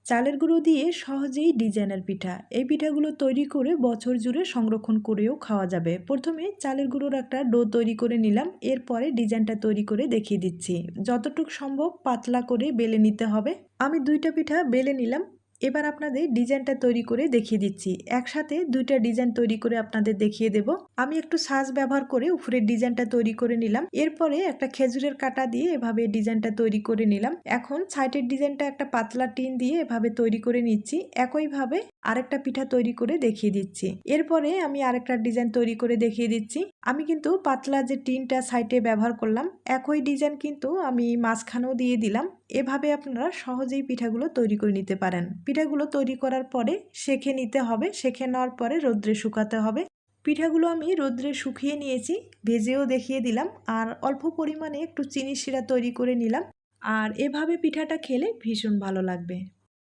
চালের গুঁড়ো দিয়ে সহজেই ডিজাইনার পিঠা। এই পিঠাগুলো তৈরি করে বছর জুড়ে সংরক্ষণ করেও খাওয়া যাবে। প্রথমে চালের গুঁড়োর একটা ডো তৈরি করে নিলাম, এরপরে ডিজাইনটা তৈরি করে দেখিয়ে দিচ্ছি। যতটুকু সম্ভব পাতলা করে বেলে নিতে হবে। আমি 2টা পিঠা বেলে নিলাম। এবার আপনাদের ডিজাইনটা তৈরি করে দেখিয়ে দিচ্ছি। একসাথে 2টা ডিজাইন তৈরি করে আপনাদের দেখিয়ে দেব। আমি একটু সাজ ব্যবহার করে উপরের ডিজাইনটা তৈরি করে নিলাম। এরপরে একটা খেজুরের কাঁটা দিয়ে এভাবে ডিজাইনটা তৈরি করে নিলাম। এখন সাইডের ডিজাইনটা একটা পাতলা টিন দিয়ে এভাবে তৈরি করে নিচ্ছি। একইভাবে আরেকটা পিঠা তৈরি করে দেখিয়ে দিচ্ছি। এরপরে আমি আরেকটা ডিজাইন তৈরি করে দেখিয়ে দিচ্ছি। আমি কিন্তু পাতলা যে টিনটা সাইডে ব্যবহার করলাম, একই ডিজাইন কিন্তু আমি মাঝখানেও দিয়ে দিলাম। এভাবে আপনারা সহজেই পিঠাগুলো তৈরি করে নিতে পারেন। পিঠাগুলো তৈরি করার পরে সেঁকে নিতে হবে। সেঁকে নেওয়ার পরে রোদ্রে শুকাতে হবে। পিঠাগুলো আমি রোদ্রে শুকিয়ে নিয়েছি, ভেজেও দেখিয়ে দিলাম। আর অল্প পরিমাণে একটু চিনি শিরা তৈরি করে নিলাম। আর এভাবে পিঠাটা খেলে ভীষণ ভালো লাগবে।